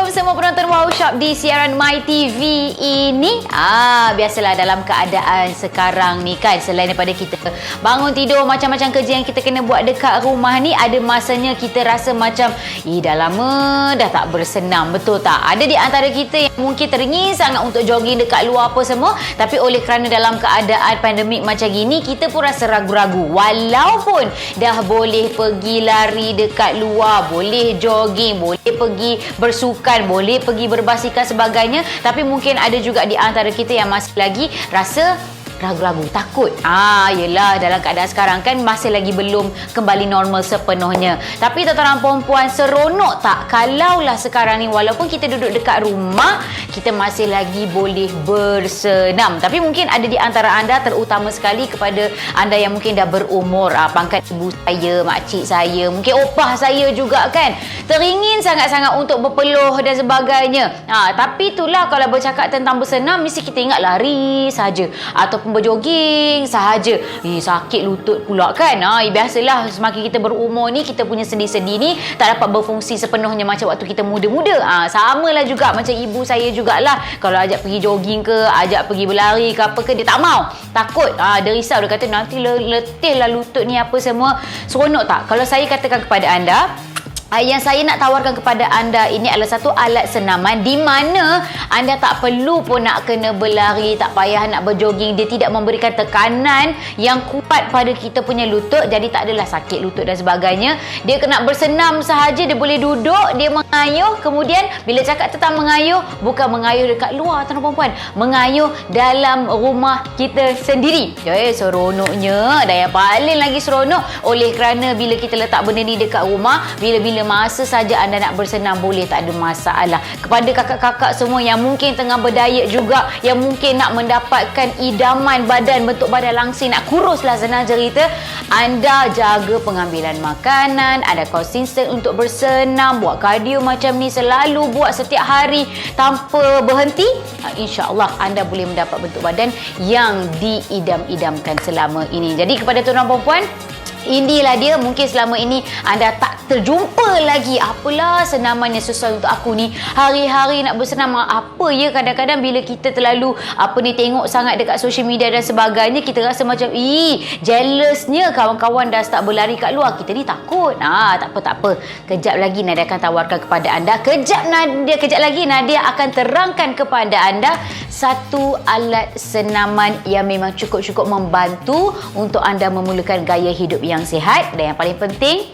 semua penonton Wow Shop di siaran My TV ini. Biasalah dalam keadaan sekarang ni kan, selain daripada kita bangun tidur, macam-macam kerja yang kita kena buat dekat rumah ni, ada masanya kita rasa macam dah lama dah tak bersenam, betul tak? Ada di antara kita yang mungkin teringin sangat untuk jogging dekat luar apa semua, tapi oleh kerana dalam keadaan pandemik macam gini, kita pun rasa ragu-ragu. Walaupun dah boleh pergi lari dekat luar, boleh jogging, boleh pergi bersukan, boleh pergi berbasikal sebagainya, tapi mungkin ada juga di antara kita yang masih lagi rasa ragu-ragu, takut. Yelah, dalam keadaan sekarang kan masih lagi belum kembali normal sepenuhnya. Tapi tuan-tuan perempuan, seronok tak kalaulah sekarang ni walaupun kita duduk dekat rumah, kita masih lagi boleh bersenam. Tapi mungkin ada di antara anda, terutama sekali kepada anda yang mungkin dah berumur, pangkat ibu saya, makcik saya, mungkin opah saya juga kan, teringin sangat-sangat untuk berpeluh dan sebagainya. Tapi itulah, kalau bercakap tentang bersenam, mesti kita ingat lari saja ataupun berjoging sahaja. Sakit lutut pula kan. Biasalah semakin kita berumur ni, kita punya sendi-sendi ni tak dapat berfungsi sepenuhnya macam waktu kita muda-muda. Samalah juga macam ibu saya jugalah. Kalau ajak pergi jogging ke, ajak pergi berlari ke apa ke, dia tak mau. Takut. Dia risau, dia kata nanti letih lah lutut ni apa semua. Seronok tak kalau saya katakan kepada anda, yang saya nak tawarkan kepada anda ini adalah satu alat senaman di mana anda tak perlu pun nak kena berlari, tak payah nak berjoging. Dia tidak memberikan tekanan yang kuat pada kita punya lutut, jadi tak adalah sakit lutut dan sebagainya. Dia kena bersenam sahaja, dia boleh duduk, dia mengayuh. Kemudian bila cakap tentang mengayuh, bukan mengayuh dekat luar tuan-tuan perempuan, mengayuh dalam rumah kita sendiri. Seronoknya. Dan yang paling lagi seronok oleh kerana bila kita letak benda ni dekat rumah, bila masa saja anda nak bersenam, boleh, tak ada masalah. Kepada kakak-kakak semua yang mungkin tengah berdiet juga, yang mungkin nak mendapatkan idaman badan, bentuk badan langsing, nak kuruslah senang cerita, anda jaga pengambilan makanan, ada konsisten untuk bersenam, buat kardio macam ni, selalu buat setiap hari tanpa berhenti, insya-Allah anda boleh mendapat bentuk badan yang diidam-idamkan selama ini. Jadi kepada tuan-tuan perempuan, inilah dia, mungkin selama ini anda tak terjumpa lagi apalah senaman yang sesuai untuk aku ni. Hari-hari nak bersenam apa ya, kadang-kadang bila kita terlalu tengok sangat dekat social media dan sebagainya, kita rasa macam jealousnya kawan-kawan dah start berlari kat luar, kita ni takut. Tak apa. Kejap lagi Nadia akan tawarkan kepada anda. Kejap lagi Nadia akan terangkan kepada anda satu alat senaman yang memang cukup-cukup membantu untuk anda memulakan gaya hidup yang sihat. Dan yang paling penting,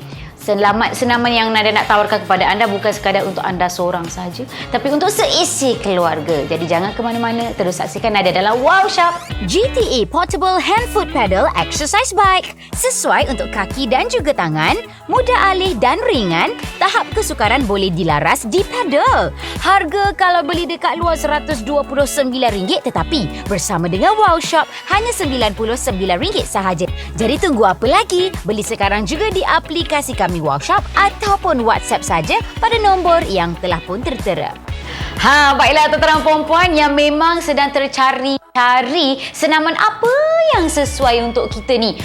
senaman yang Nadia nak tawarkan kepada anda bukan sekadar untuk anda seorang saja, tapi untuk seisi keluarga. Jadi jangan ke mana-mana, terus saksikan Nadia dalam Wow Shop. GTE Portable Hand Foot Pedal Exercise Bike, sesuai untuk kaki dan juga tangan, mudah alih dan ringan, tahap kesukaran boleh dilaras di pedal. Harga kalau beli dekat luar RM129, tetapi bersama dengan Wow Shop hanya RM99 sahaja. Jadi tunggu apa lagi? Beli sekarang juga di aplikasi kami Wow Shop ataupun WhatsApp saja pada nombor yang telah pun tertera. Baiklah tuan-tuan perempuan yang memang sedang tercari senaman apa yang sesuai untuk kita ni.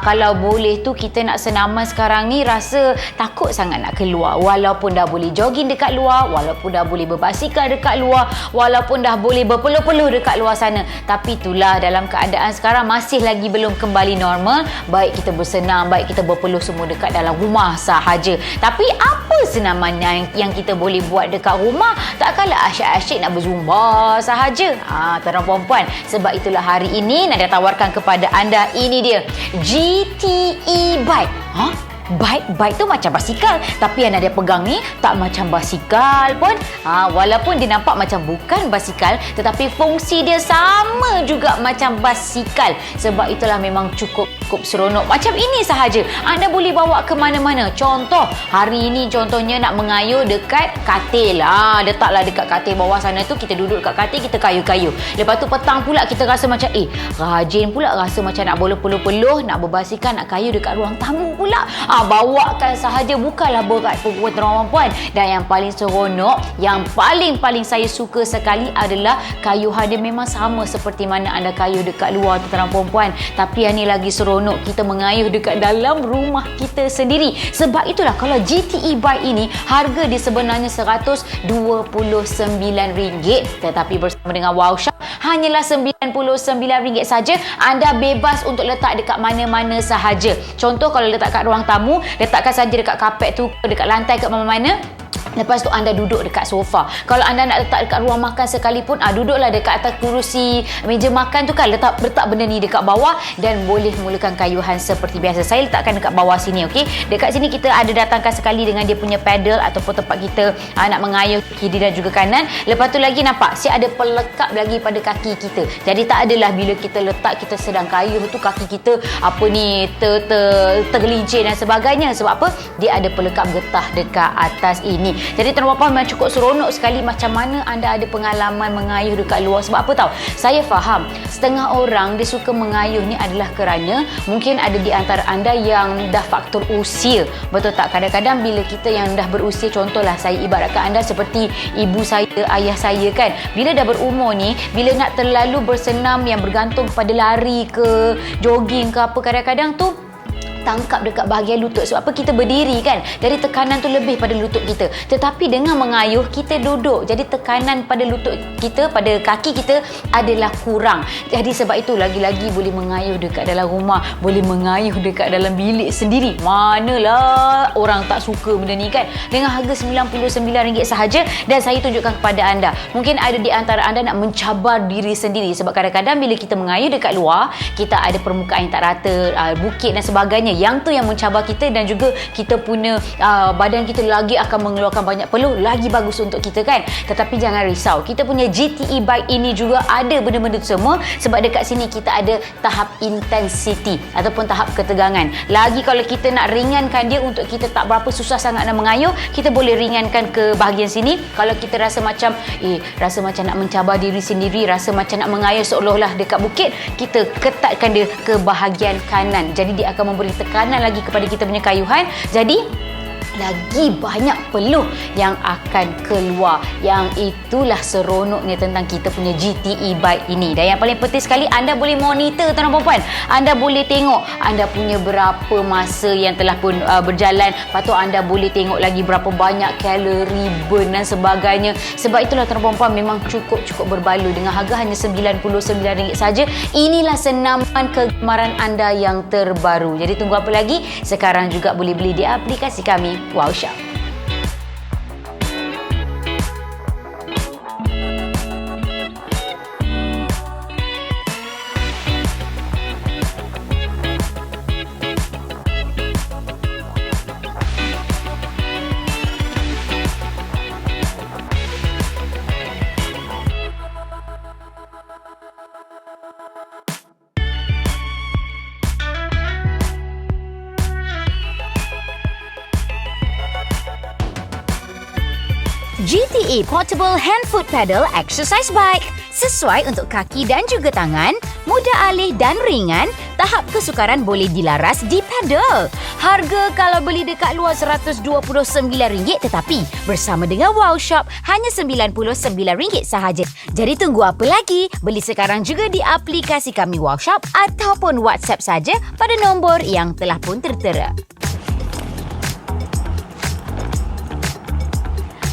Kalau boleh tu kita nak senaman sekarang ni, rasa takut sangat nak keluar. Walaupun dah boleh jogging dekat luar, walaupun dah boleh berbasikal dekat luar, walaupun dah boleh berpeluh-peluh dekat luar sana, tapi itulah, dalam keadaan sekarang masih lagi belum kembali normal. Baik kita bersenam, baik kita berpeluh, semua dekat dalam rumah sahaja. Tapi apa senaman yang kita boleh buat dekat rumah? Takkanlah asyik-asyik nak berzumba sahaja. Tuan-tuan perempuan, sebab itulah hari ini Nadia tawarkan kepada anda, ini dia GTE Bike. Bike tu macam basikal, tapi yang Nadia pegang ni tak macam basikal pun. Walaupun dia nampak macam bukan basikal, tetapi fungsi dia sama juga macam basikal. Sebab itulah memang cukup seronok. Macam ini sahaja anda boleh bawa ke mana-mana. Contoh, hari ini contohnya nak mengayuh dekat katil. Letaklah dekat katil bawah sana tu, kita duduk dekat katil, kita kayuh-kayuh. Lepas tu petang pula kita rasa macam rajin pula, rasa macam nak berpeluh-peluh, nak berbasikal, nak kayuh dekat ruang tamu pula. bawakan sahaja, bukanlah berat perempuan puan. Dan yang paling seronok, yang paling saya suka sekali adalah kayuhan dia memang sama seperti mana anda kayuh dekat luar tuan puan. Tapi yang ni lagi seronok, kita mengayuh dekat dalam rumah kita sendiri. Sebab itulah kalau GTE Bike ini harga dia sebenarnya RM129, tetapi bersama dengan Wow Shop hanyalah RM99 saja. Anda bebas untuk letak dekat mana-mana sahaja. Contoh kalau letak kat ruang tamu, letakkan saja dekat kapet tu, dekat lantai, kat mana-mana. Lepas tu anda duduk dekat sofa. Kalau anda nak letak dekat ruang makan sekalipun, duduklah dekat atas kerusi meja makan tu kan, letak benda ni dekat bawah dan boleh mulakan kayuhan seperti biasa. Saya letakkan dekat bawah sini, okey. Dekat sini kita ada datangkan sekali dengan dia punya pedal ataupun tempat kita nak mengayuh kiri dan juga kanan. Lepas tu lagi nampak saya ada pelekap lagi pada kaki kita. Jadi tak adalah bila kita letak, kita sedang kayuh tu kaki kita tergelincir dan sebagainya. Sebab apa? Dia ada pelekap getah dekat atas ini. Jadi tuan-tuan puan, memang cukup seronok sekali macam mana anda ada pengalaman mengayuh dekat luar. Sebab apa tahu? Saya faham setengah orang dia suka mengayuh ni adalah kerana mungkin ada di antara anda yang dah faktor usia. Betul tak? Kadang-kadang bila kita yang dah berusia, contohlah saya ibaratkan anda seperti ibu saya, ayah saya kan. Bila dah berumur ni, bila nak terlalu bersenam yang bergantung pada lari ke, jogging ke apa, kadang-kadang tu tangkap dekat bahagian lutut. Sebab apa? Kita berdiri kan, jadi tekanan tu lebih pada lutut kita. Tetapi dengan mengayuh, kita duduk, jadi tekanan pada lutut kita, pada kaki kita adalah kurang. Jadi sebab itu lagi-lagi boleh mengayuh dekat dalam rumah, boleh mengayuh dekat dalam bilik sendiri. Manalah orang tak suka benda ni kan. Dengan harga RM99 sahaja. Dan saya tunjukkan kepada anda, mungkin ada di antara anda nak mencabar diri sendiri. Sebab kadang-kadang bila kita mengayuh dekat luar, kita ada permukaan yang tak rata, bukit dan sebagainya. Yang tu yang mencabar kita, dan juga kita punya badan kita lagi akan mengeluarkan banyak peluh, lagi bagus untuk kita kan. Tetapi jangan risau, kita punya GTE Bike ini juga ada benda-benda tu semua. Sebab dekat sini kita ada tahap intensity ataupun tahap ketegangan. Lagi kalau kita nak ringankan dia untuk kita tak berapa susah sangat nak mengayuh, kita boleh ringankan ke bahagian sini. Kalau kita rasa macam nak mencabar diri sendiri, rasa macam nak mengayuh seolah-olah dekat bukit, kita ketatkan dia ke bahagian kanan. Jadi dia akan memberi tekanan lagi kepada kita punya kayuhan. Jadi lagi banyak peluh yang akan keluar. Yang itulah seronoknya tentang kita punya GTE Bike ini. Dan yang paling penting sekali, anda boleh monitor tuan-tuan puan. Anda boleh tengok anda punya berapa masa yang telah pun berjalan. Lepas tu anda boleh tengok lagi berapa banyak kalori burn dan sebagainya. Sebab itulah tuan-tuan puan, memang cukup berbaloi. Dengan harga hanya RM99 saja. Inilah senaman kegemaran anda yang terbaru. Jadi tunggu apa lagi? Sekarang juga boleh beli di aplikasi kami Wow Shop. GTE Portable Hand Foot Pedal Exercise Bike. Sesuai untuk kaki dan juga tangan, mudah alih dan ringan, tahap kesukaran boleh dilaras di pedal. Harga kalau beli dekat luar RM129, tetapi bersama dengan Wow Shop hanya RM99 sahaja. Jadi tunggu apa lagi? Beli sekarang juga di aplikasi kami Wow Shop ataupun WhatsApp saja pada nombor yang telah pun tertera.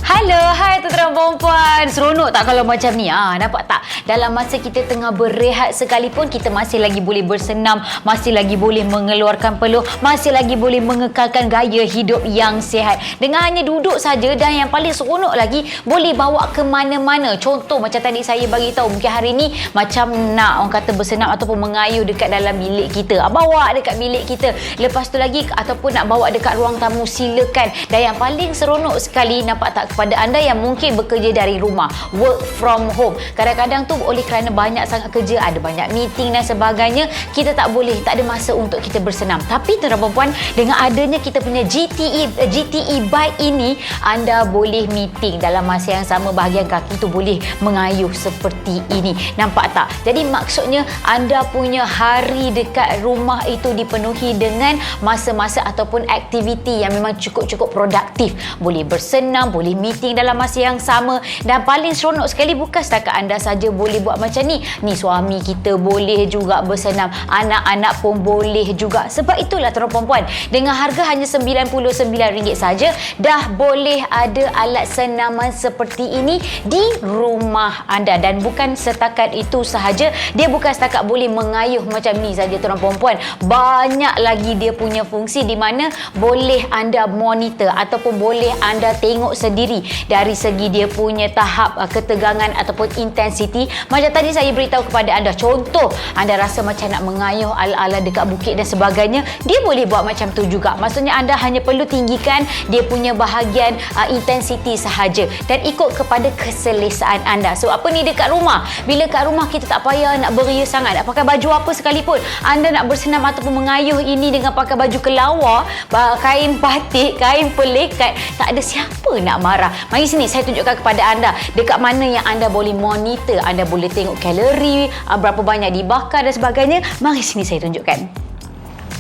Halo, hai tuan-tuan puan. Seronok tak kalau macam ni? Nampak tak? Dalam masa kita tengah berehat sekalipun, kita masih lagi boleh bersenam, masih lagi boleh mengeluarkan peluh, masih lagi boleh mengekalkan gaya hidup yang sihat. Dengan hanya duduk saja, dan yang paling seronok lagi, boleh bawa ke mana-mana. Contoh macam tadi saya bagi tahu, mungkin hari ni macam nak orang kata bersenam ataupun mengayuh dekat dalam bilik kita. Bawa dekat bilik kita. Lepas tu lagi ataupun nak bawa dekat ruang tamu, silakan. Dan yang paling seronok sekali, nampak tak, kepada kepada anda yang mungkin bekerja dari rumah, work from home. Kadang-kadang tu oleh kerana banyak sangat kerja, ada banyak meeting dan sebagainya, kita tak ada masa untuk kita bersenam. Tapi tuan-tuan dan puan, dengan adanya kita punya GTE bike ini, anda boleh meeting dalam masa yang sama, bahagian kaki tu boleh mengayuh seperti ini. Nampak tak? Jadi maksudnya anda punya hari dekat rumah itu dipenuhi dengan masa-masa ataupun aktiviti yang memang cukup-cukup produktif. Boleh bersenam, boleh meeting dalam masa yang sama, dan paling seronok sekali bukan setakat anda saja boleh buat macam ni. Ni suami kita boleh juga bersenam, anak-anak pun boleh juga. Sebab itulah tuan-tuan puan, dengan harga hanya RM99 saja dah boleh ada alat senaman seperti ini di rumah anda. Dan bukan setakat itu sahaja, dia bukan setakat boleh mengayuh macam ni saja tuan-tuan puan. Banyak lagi dia punya fungsi di mana boleh anda monitor ataupun boleh anda tengok sendiri dari segi dia punya tahap ketegangan ataupun intensity. Macam tadi saya beritahu kepada anda, contoh anda rasa macam nak mengayuh ala-ala dekat bukit dan sebagainya, dia boleh buat macam tu juga. Maksudnya anda hanya perlu tinggikan dia punya bahagian intensity sahaja dan ikut kepada keselesaan anda. So apa ni dekat rumah, bila kat rumah kita tak payah nak beria sangat, nak pakai baju apa sekalipun, anda nak bersenam ataupun mengayuh ini dengan pakai baju kelawar, kain batik, kain pelekat, tak ada siapa nak marah. Mari sini saya tunjukkan kepada anda dekat mana yang anda boleh monitor, anda boleh tengok kalori, berapa banyak dibakar dan sebagainya. Mari sini saya tunjukkan.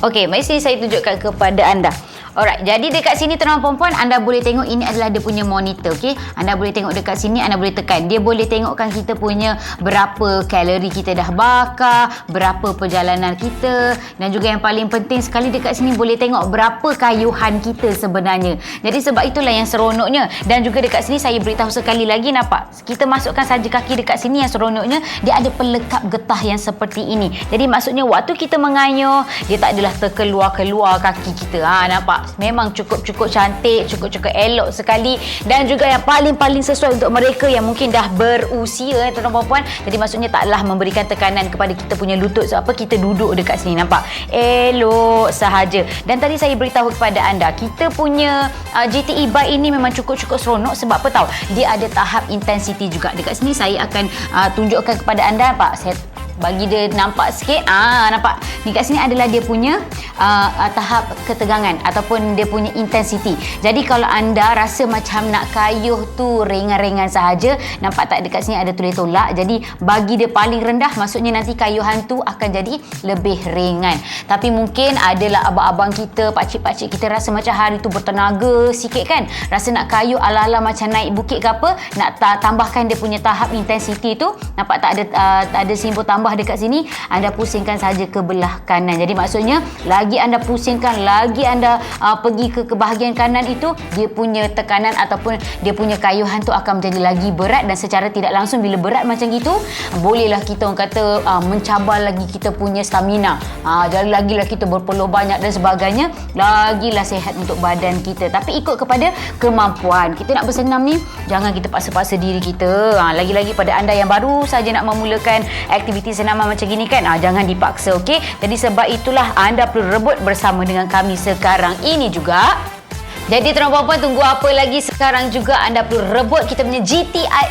Okey, mari sini saya tunjukkan kepada anda. Alright, jadi dekat sini tuan-tuan puan, anda boleh tengok ini adalah dia punya monitor, okey. Anda boleh tengok dekat sini, anda boleh tekan. Dia boleh tengokkan kita punya berapa kalori kita dah bakar, berapa perjalanan kita, dan juga yang paling penting sekali dekat sini boleh tengok berapa kayuhan kita sebenarnya. Jadi sebab itulah yang seronoknya. Dan juga dekat sini saya beritahu sekali lagi, nampak? Kita masukkan saja kaki dekat sini, yang seronoknya dia ada pelekap getah yang seperti ini. Jadi maksudnya waktu kita mengayuh, dia tak adalah terkeluar-keluar kaki kita. Nampak? Memang cukup-cukup cantik, cukup-cukup elok sekali, dan juga yang paling-paling sesuai untuk mereka yang mungkin dah berusia, tuan-tuan puan. Jadi maksudnya taklah memberikan tekanan kepada kita punya lutut. Sebab apa? Kita duduk dekat sini, nampak? Elok sahaja. Dan tadi saya beritahu kepada anda, kita punya GTE bike ini memang cukup-cukup seronok. Sebab apa tahu? Dia ada tahap intensity juga. Dekat sini saya akan tunjukkan kepada anda, nampak? Saya bagi dia nampak sikit. Nampak? Ni kat sini adalah dia punya tahap ketegangan ataupun dia punya intensity. Jadi kalau anda rasa macam nak kayuh tu ringan-ringan sahaja, nampak tak dekat sini ada tulis tolak. Jadi bagi dia paling rendah, maksudnya nanti kayuhan tu akan jadi lebih ringan. Tapi mungkin adalah abang-abang kita, pakcik-pakcik kita rasa macam hari tu bertenaga sikit kan, rasa nak kayuh ala-ala macam naik bukit ke apa, nak tambahkan dia punya tahap intensity tu. Nampak tak ada simbol tambah dekat sini, anda pusingkan saja ke belah kanan. Jadi maksudnya lagi anda pusingkan, lagi anda pergi ke bahagian kanan itu, dia punya tekanan ataupun dia punya kayuhan tu akan menjadi lagi berat. Dan secara tidak langsung bila berat macam itu, bolehlah kita orang kata mencabar lagi kita punya stamina. Jadi lagilah kita berpeluh banyak dan sebagainya, lagilah sihat untuk badan kita. Tapi ikut kepada kemampuan. Kita nak bersenam ni, jangan kita paksa-paksa diri kita. Lagi-lagi pada anda yang baru saja nak memulakan aktiviti senaman macam gini kan, jangan dipaksa, okey? Jadi sebab itulah anda perlu rebut bersama dengan kami sekarang ini juga. Jadi tuan-tuan puan, tunggu apa lagi? Sekarang juga anda perlu rebut kita punya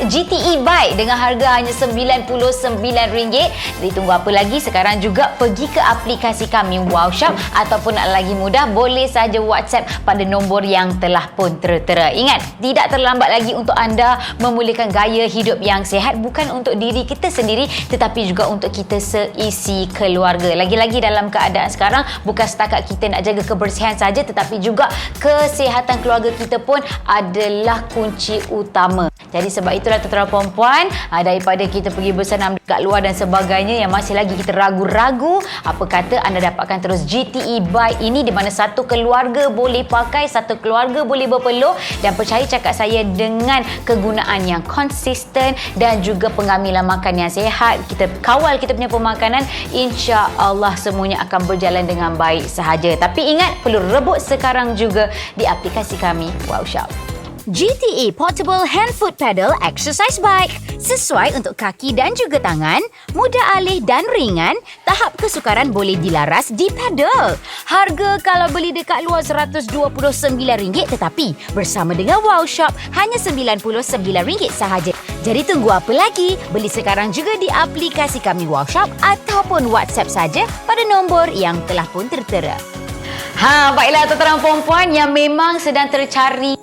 GTE bike dengan harga hanya RM99. Jadi tunggu apa lagi? Sekarang juga pergi ke aplikasi kami Wow Shop, ataupun nak lagi mudah, boleh saja WhatsApp pada nombor yang telah pun tertera. Ingat, tidak terlambat lagi untuk anda memulakan gaya hidup yang sihat, bukan untuk diri kita sendiri tetapi juga untuk kita seisi keluarga. Lagi-lagi dalam keadaan sekarang, bukan setakat kita nak jaga kebersihan saja, tetapi juga kesihatan keluarga kita pun adalah kunci utama. Jadi sebab itulah tuan-tuan puan, daripada kita pergi bersenam dekat luar dan sebagainya yang masih lagi kita ragu-ragu, apa kata anda dapatkan terus GTE bike ini, di mana satu keluarga boleh pakai, satu keluarga boleh berpeluh. Dan percaya cakap saya, dengan kegunaan yang konsisten dan juga pengambilan makan yang sihat, kita kawal kita punya pemakanan, insya-Allah semuanya akan berjalan dengan baik sahaja. Tapi ingat, perlu rebut sekarang juga di aplikasi kami Wow Shop. GTE Portable Hand Foot Pedal Exercise Bike. Sesuai untuk kaki dan juga tangan, mudah alih dan ringan, tahap kesukaran boleh dilaras di pedal. Harga kalau beli dekat luar RM129 tetapi bersama dengan Wow Shop hanya RM99 sahaja. Jadi tunggu apa lagi? Beli sekarang juga di aplikasi kami Wow Shop ataupun WhatsApp saja pada nombor yang telah pun tertera. Baiklah tuan-tuan perempuan yang memang sedang tercari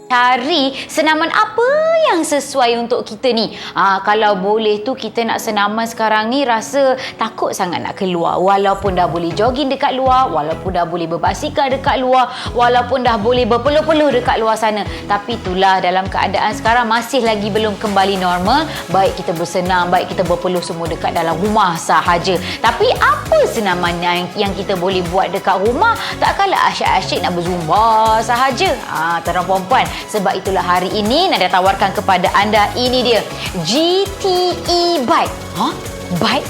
senaman apa yang sesuai untuk kita ni. Kalau boleh tu kita nak senaman sekarang ni rasa takut sangat nak keluar. Walaupun dah boleh jogging dekat luar, walaupun dah boleh berbasikal dekat luar, walaupun dah boleh berpeluh-peluh dekat luar sana. Tapi itulah dalam keadaan sekarang masih lagi belum kembali normal. Baik kita bersenam, baik kita berpeluh semua dekat dalam rumah sahaja. Tapi apa senaman yang kita boleh buat dekat rumah? Tak kalah asyik-asyik nak berzumba sahaja. Tuan-tuan perempuan, sebab itulah hari ini Nadia tawarkan kepada anda, ini dia GTE Bike.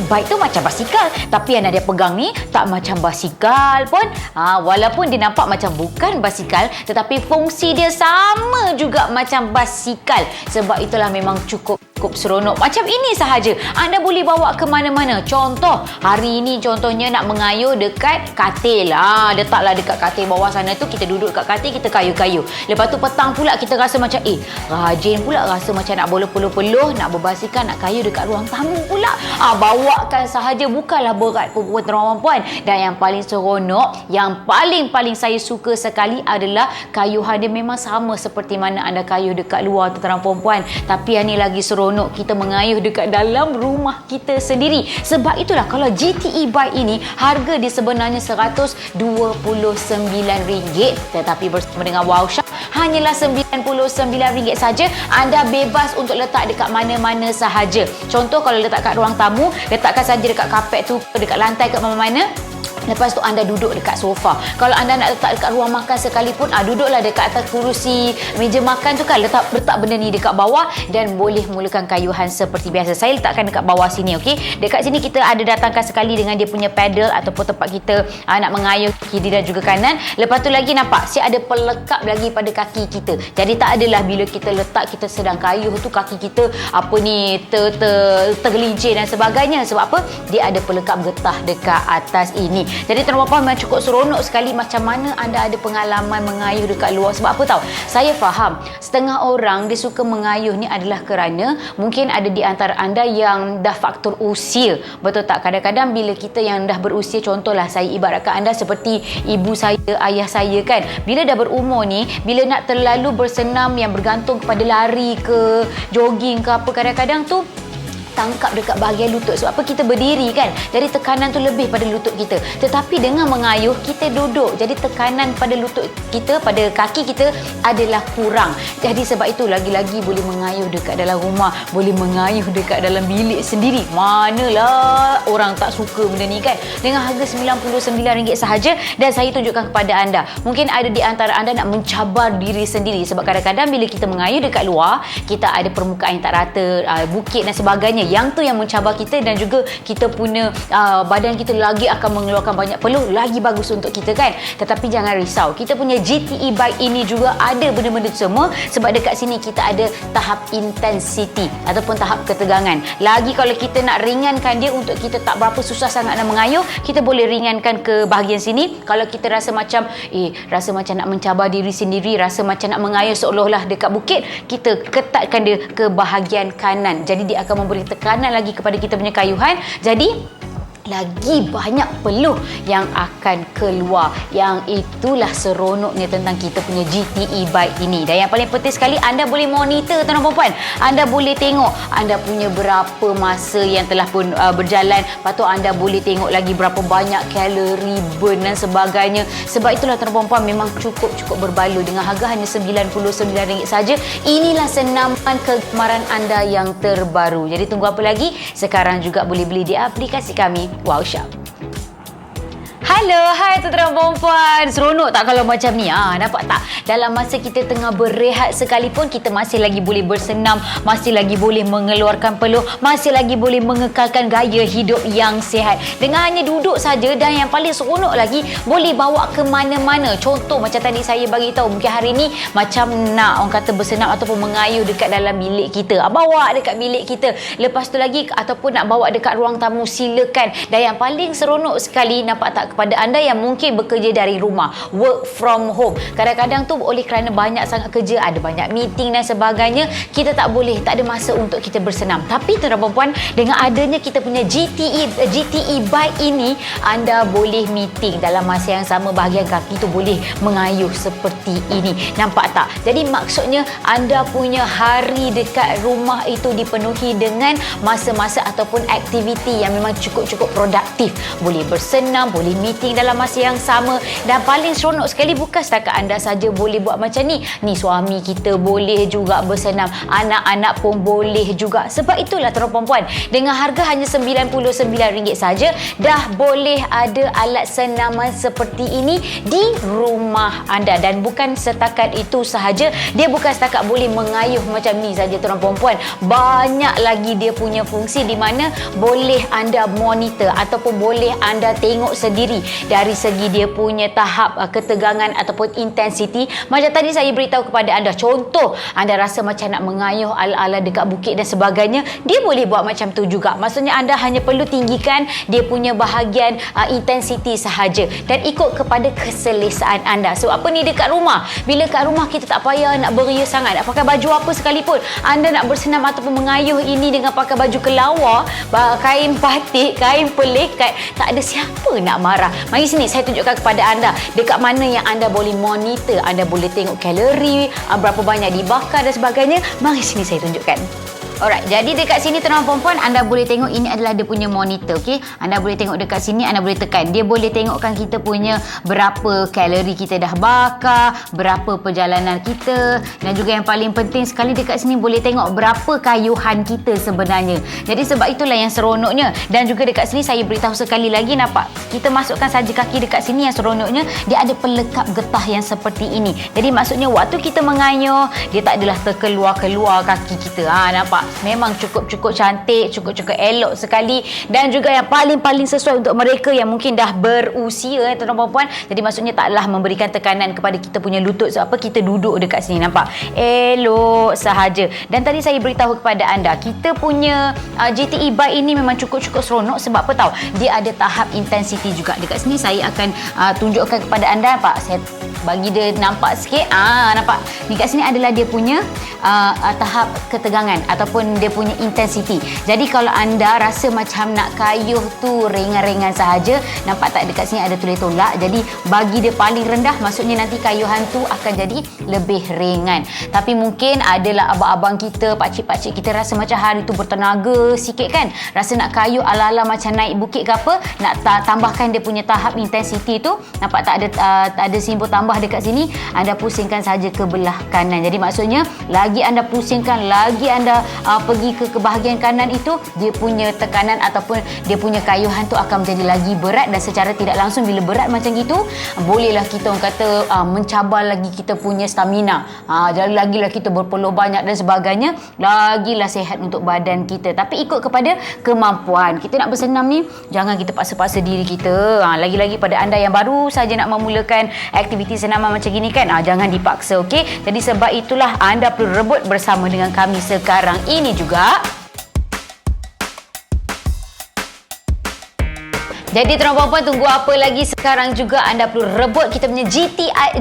Bike tu macam basikal, tapi yang Nadia pegang ni tak macam basikal pun. Walaupun dia nampak macam bukan basikal, tetapi fungsi dia sama juga macam basikal. Sebab itulah memang cukup seronok. Macam ini sahaja anda boleh bawa ke mana-mana. Contoh, hari ini contohnya nak mengayuh dekat katil. Letaklah dekat katil bawah sana tu, kita duduk dekat katil, kita kayuh-kayuh. Lepas tu petang pula kita rasa macam rajin pula, rasa macam nak berpeluh-peluh, nak berbasikal, nak kayuh dekat ruang tamu pula. Bawakan sahaja, bukanlah berat pun perempuan. Dan yang paling seronok, yang paling saya suka sekali adalah kayuhan dia memang sama seperti mana anda kayuh dekat luar tuan-tuan perempuan. Tapi yang ni lagi seronok, kita mengayuh dekat dalam rumah kita sendiri. Sebab itulah kalau GTE Bike ini harga dia sebenarnya RM129, tetapi bersama dengan Wow Shop hanyalah RM99 saja. Anda bebas untuk letak dekat mana-mana sahaja. Contoh kalau letak kat ruang tamu, letakkan saja dekat kapet tu, dekat lantai, kat mana-mana. Lepas tu anda duduk dekat sofa. Kalau anda nak letak dekat ruang makan sekalipun, duduklah dekat atas kerusi meja makan tu kan, letak benda ni dekat bawah dan boleh mulakan kayuhan seperti biasa. Saya letakkan dekat bawah sini, okey. Dekat sini kita ada datangkan sekali dengan dia punya pedal ataupun tempat kita nak mengayuh kiri dan juga kanan. Lepas tu lagi nampak si ada pelekap lagi pada kaki kita. Jadi tak adalah bila kita letak, kita sedang kayuh tu kaki kita tergelincir dan sebagainya. Sebab apa? Dia ada pelekap getah dekat atas ini. Jadi tuan-tuan memang cukup seronok sekali. Macam mana anda ada pengalaman mengayuh dekat luar? Sebab apa tahu? Saya faham setengah orang dia suka mengayuh ni adalah kerana mungkin ada di antara anda yang dah faktor usia. Betul tak? Kadang-kadang bila kita yang dah berusia, contohlah saya ibaratkan anda seperti ibu saya, ayah saya kan, bila dah berumur ni, bila nak terlalu bersenam yang bergantung kepada lari ke jogging ke apa, kadang-kadang tu tangkap dekat bahagian lutut. Sebab apa? Kita berdiri kan, jadi tekanan tu lebih pada lutut kita. Tetapi dengan mengayuh, kita duduk, jadi tekanan pada lutut kita, pada kaki kita adalah kurang. Jadi sebab itu lagi-lagi boleh mengayuh dekat dalam rumah, boleh mengayuh dekat dalam bilik sendiri. Manalah orang tak suka benda ni kan. Dengan harga RM99 sahaja. Dan saya tunjukkan kepada anda, mungkin ada di antara anda nak mencabar diri sendiri. Sebab kadang-kadang bila kita mengayuh dekat luar, kita ada permukaan yang tak rata, bukit dan sebagainya. Yang tu yang mencabar kita, dan juga kita punya badan kita lagi akan mengeluarkan banyak peluh, lagi bagus untuk kita kan. Tetapi jangan risau, kita punya GTE Bike ini juga ada benda-benda semua. Sebab dekat sini kita ada tahap intensity ataupun tahap ketegangan. Lagi kalau kita nak ringankan dia untuk kita tak berapa susah sangat nak mengayuh, kita boleh ringankan ke bahagian sini. Kalau kita rasa macam nak mencabar diri sendiri, rasa macam nak mengayuh seolah-olah dekat bukit, kita ketatkan dia ke bahagian kanan. Jadi dia akan memberi tekanan lagi kepada kita punya kayuhan. Jadi lagi banyak peluh yang akan keluar. Yang itulah seronoknya tentang kita punya GTE Bike ini. Dan yang paling penting sekali, anda boleh monitor tuan-tuan puan. Anda boleh tengok anda punya berapa masa yang telah pun berjalan. Lepas tu anda boleh tengok lagi berapa banyak kalori burn dan sebagainya. Sebab itulah tuan-tuan puan memang cukup berbaloi. Dengan harga hanya RM99 saja. Inilah senaman kegemaran anda yang terbaru. Jadi tunggu apa lagi? Sekarang juga boleh beli di aplikasi kami Wow Shop. Hai Halo, hai tuan-tuan perempuan. Seronok tak kalau macam ni? Nampak tak? Dalam masa kita tengah berehat sekalipun, kita masih lagi boleh bersenam, masih lagi boleh mengeluarkan peluh, masih lagi boleh mengekalkan gaya hidup yang sihat. Dengan hanya duduk saja, dan yang paling seronok lagi, boleh bawa ke mana-mana. Contoh macam tadi saya bagi tahu, mungkin hari ni macam nak orang kata bersenam ataupun mengayuh dekat dalam bilik kita. Bawa dekat bilik kita. Lepas tu lagi ataupun nak bawa dekat ruang tamu, silakan. Dan yang paling seronok sekali, nampak tak, kepada anda yang mungkin bekerja dari rumah, work from home. Kadang-kadang tu oleh kerana banyak sangat kerja, ada banyak meeting dan sebagainya, kita tak ada masa untuk kita bersenam. Tapi tuan-tuan perempuan, dengan adanya kita punya GTE bike ini, anda boleh meeting dalam masa yang sama, bahagian kaki tu boleh mengayuh seperti ini. Nampak tak? Jadi maksudnya anda punya hari dekat rumah itu dipenuhi dengan masa-masa ataupun aktiviti yang memang cukup-cukup produktif. Boleh bersenam, boleh meeting dalam masa yang sama, dan paling seronok sekali, bukan setakat anda saja boleh buat macam ni. Ni suami kita boleh juga bersenam, anak-anak pun boleh juga. Sebab itulah tuan perempuan, dengan harga hanya RM99 saja, dah boleh ada alat senaman seperti ini di rumah anda. Dan bukan setakat itu sahaja, dia bukan setakat boleh mengayuh macam ni saja tuan perempuan. Banyak lagi dia punya fungsi, di mana boleh anda monitor ataupun boleh anda tengok sendiri dari segi dia punya tahap ketegangan ataupun intensiti. Macam tadi saya beritahu kepada anda, contoh anda rasa macam nak mengayuh ala-ala dekat bukit dan sebagainya, dia boleh buat macam tu juga. Maksudnya anda hanya perlu tinggikan dia punya bahagian intensiti sahaja dan ikut kepada keselesaan anda. So apa ni, dekat rumah, bila kat rumah kita tak payah nak beria sangat, nak pakai baju apa sekalipun, anda nak bersenam ataupun mengayuh ini dengan pakai baju kelawar, kain batik, kain pelikat, tak ada siapa nak marah. Mari sini saya tunjukkan kepada anda dekat mana yang anda boleh monitor, anda boleh tengok kalori, berapa banyak dibakar dan sebagainya. Mari sini saya tunjukkan. Alright, jadi dekat sini tuan-tuan perempuan, anda boleh tengok ini adalah dia punya monitor, okey. Anda boleh tengok dekat sini, anda boleh tekan. Dia boleh tengokkan kita punya berapa kalori kita dah bakar, berapa perjalanan kita, dan juga yang paling penting sekali dekat sini boleh tengok berapa kayuhan kita sebenarnya. Jadi sebab itulah yang seronoknya. Dan juga dekat sini saya beritahu sekali lagi, nampak? Kita masukkan saja kaki dekat sini, yang seronoknya dia ada pelekap getah yang seperti ini. Jadi maksudnya waktu kita mengayuh, dia tak adalah terkeluar-keluar kaki kita. Nampak? Memang cukup-cukup cantik, cukup-cukup elok sekali, dan juga yang paling-paling sesuai untuk mereka yang mungkin dah berusia, tuan-tuan perempuan. Jadi maksudnya taklah memberikan tekanan kepada kita punya lutut. Sebab apa? Kita duduk dekat sini, nampak? Elok sahaja. Dan tadi saya beritahu kepada anda, kita punya GTE bike ini memang cukup-cukup seronok. Sebab apa tahu? Dia ada tahap intensity juga. Dekat sini saya akan tunjukkan kepada anda, nampak? Saya bagi dia nampak sikit. Nampak? Dekat sini adalah dia punya tahap ketegangan ataupun dia punya intensity. Jadi kalau anda rasa macam nak kayuh tu ringan-ringan sahaja, nampak tak dekat sini ada tulis tolak. Jadi bagi dia paling rendah, maksudnya nanti kayuhan tu akan jadi lebih ringan. Tapi mungkin adalah abang-abang kita, pakcik-pakcik kita rasa macam hari tu bertenaga sikit kan, rasa nak kayuh ala-ala macam naik bukit ke apa, nak tambahkan dia punya tahap intensity tu. Nampak tak ada simbol tambah dekat sini, anda pusingkan saja ke belah kanan. Jadi maksudnya lagi anda pusingkan, lagi anda pergi ke bahagian kanan itu, dia punya tekanan ataupun dia punya kayuhan tu akan menjadi lagi berat. Dan secara tidak langsung, bila berat macam itu, bolehlah kita orang kata mencabar lagi kita punya stamina. Jadi lagilah kita berpeluh banyak dan sebagainya, lagilah sihat untuk badan kita. Tapi ikut kepada kemampuan. Kita nak bersenam ni, jangan kita paksa-paksa diri kita. Lagi-lagi pada anda yang baru saja nak memulakan aktiviti senaman macam gini kan, jangan dipaksa, okey? Jadi sebab itulah anda perlu rebut bersama dengan kami sekarang ini juga. Jadi tuan-tuan perempuan, tunggu apa lagi? Sekarang juga anda perlu rebut kita punya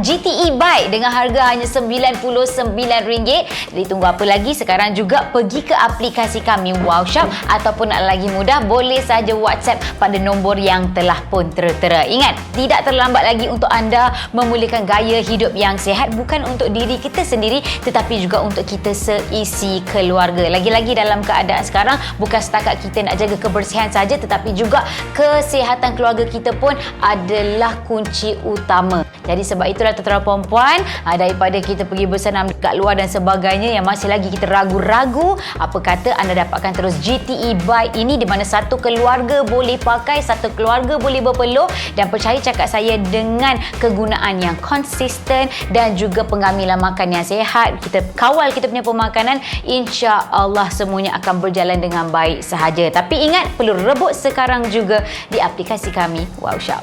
GTE bike dengan harga hanya RM99. Jadi tunggu apa lagi? Sekarang juga pergi ke aplikasi kami Wow Shop, ataupun nak lagi mudah, boleh saja WhatsApp pada nombor yang telah pun tertera. Ingat, tidak terlambat lagi untuk anda memulakan gaya hidup yang sihat, bukan untuk diri kita sendiri tetapi juga untuk kita seisi keluarga. Lagi-lagi dalam keadaan sekarang, bukan setakat kita nak jaga kebersihan saja tetapi juga kesihatan kesihatan keluarga kita pun adalah kunci utama. Jadi sebab itulah tuan-tuan perempuan, daripada kita pergi bersenam dekat luar dan sebagainya yang masih lagi kita ragu-ragu, apa kata anda dapatkan terus GT e-bike ini di mana satu keluarga boleh pakai, satu keluarga boleh berpeluh, dan percaya cakap saya, dengan kegunaan yang konsisten dan juga pengamilan makan yang sihat, kita kawal kita punya pemakanan, insya-Allah semuanya akan berjalan dengan baik sahaja. Tapi ingat, perlu rebut sekarang juga di aplikasi kami Wow Shop.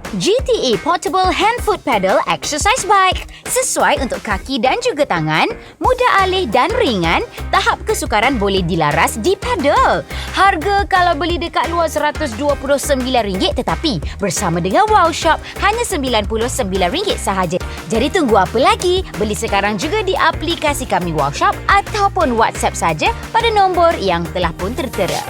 GTE Portable Hand Foot Pedal Exercise Bike. Sesuai untuk kaki dan juga tangan, mudah alih dan ringan, tahap kesukaran boleh dilaras di pedal. Harga kalau beli dekat luar RM129, tetapi bersama dengan Wow Shop hanya RM99 sahaja. Jadi tunggu apa lagi? Beli sekarang juga di aplikasi kami Wow Shop ataupun WhatsApp saja pada nombor yang telah pun tertera.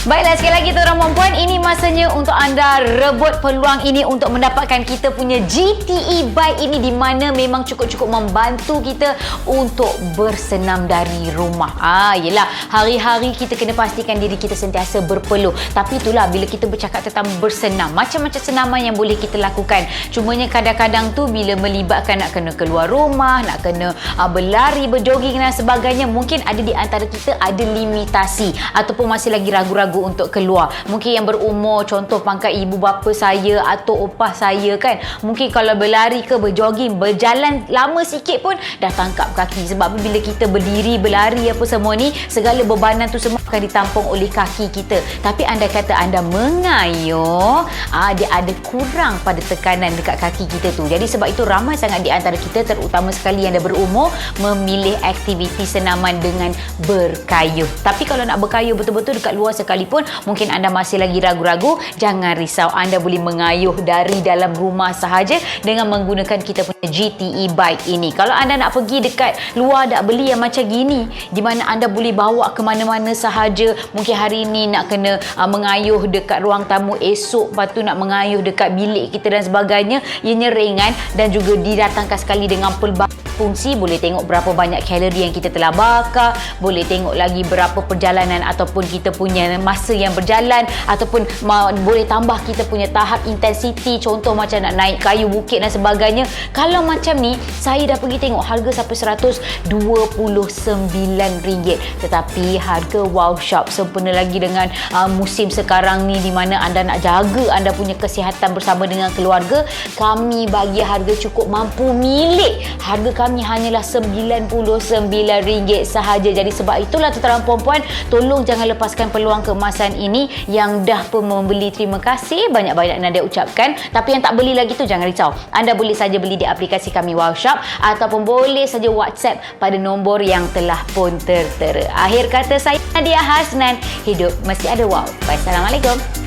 Baiklah, sekali lagi tuan-tuan perempuan, ini masanya untuk anda rebut peluang ini untuk mendapatkan kita punya GTE bike ini, di mana memang cukup-cukup membantu kita untuk bersenam dari rumah. Yelah, hari-hari kita kena pastikan diri kita sentiasa berpeluh. Tapi itulah, bila kita bercakap tentang bersenam, macam-macam senaman yang boleh kita lakukan. Cumanya kadang-kadang tu bila melibatkan nak kena keluar rumah, nak kena berlari, berjoging dan sebagainya, mungkin ada di antara kita ada limitasi ataupun masih lagi ragu-ragu untuk keluar. Mungkin yang berumur, contoh pangkat ibu bapa saya atau opah saya kan, mungkin kalau berlari ke berjoging, berjalan lama sikit pun dah tangkap kaki. Sebab bila kita berdiri, berlari apa semua ni, segala bebanan tu semua akan ditampung oleh kaki kita. Tapi anda kata anda mengayuh, dia ada kurang pada tekanan dekat kaki kita tu. Jadi sebab itu ramai sangat di antara kita, terutama sekali yang dah berumur, memilih aktiviti senaman dengan berkayuh. Tapi kalau nak berkayuh betul-betul dekat luar sekali pun, mungkin anda masih lagi ragu-ragu, jangan risau, anda boleh mengayuh dari dalam rumah sahaja dengan menggunakan kita punya GTE bike ini. Kalau anda nak pergi dekat luar, nak beli yang macam gini, di mana anda boleh bawa ke mana-mana sahaja. Mungkin hari ini nak kena mengayuh dekat ruang tamu, esok lepas tu nak mengayuh dekat bilik kita dan sebagainya. Ianya ringan dan juga didatangkan sekali dengan pelbagai fungsi. Boleh tengok berapa banyak kalori yang kita telah bakar, boleh tengok lagi berapa perjalanan ataupun kita punya masa yang berjalan, ataupun boleh tambah kita punya tahap intensity, contoh macam nak naik kayu bukit dan sebagainya. Kalau macam ni, saya dah pergi tengok harga sampai RM129, tetapi harga Wow Shop sempena lagi dengan musim sekarang ni, di mana anda nak jaga anda punya kesihatan bersama dengan keluarga. Kami bagi harga cukup mampu milik. Harga kami hanyalah RM99 sahaja. Jadi sebab itulah tuan-tuan puan-puan, tolong jangan lepaskan peluang keemasan ini. Yang dah pun membeli, terima kasih banyak-banyak Nadia ucapkan. Tapi yang tak beli lagi tu, jangan risau, anda boleh saja beli di aplikasi kami Wow Shop, ataupun boleh saja WhatsApp pada nombor yang telah pun tertera. Akhir kata, saya Nadia Hasnan, hidup mesti ada wow. Wassalamualaikum.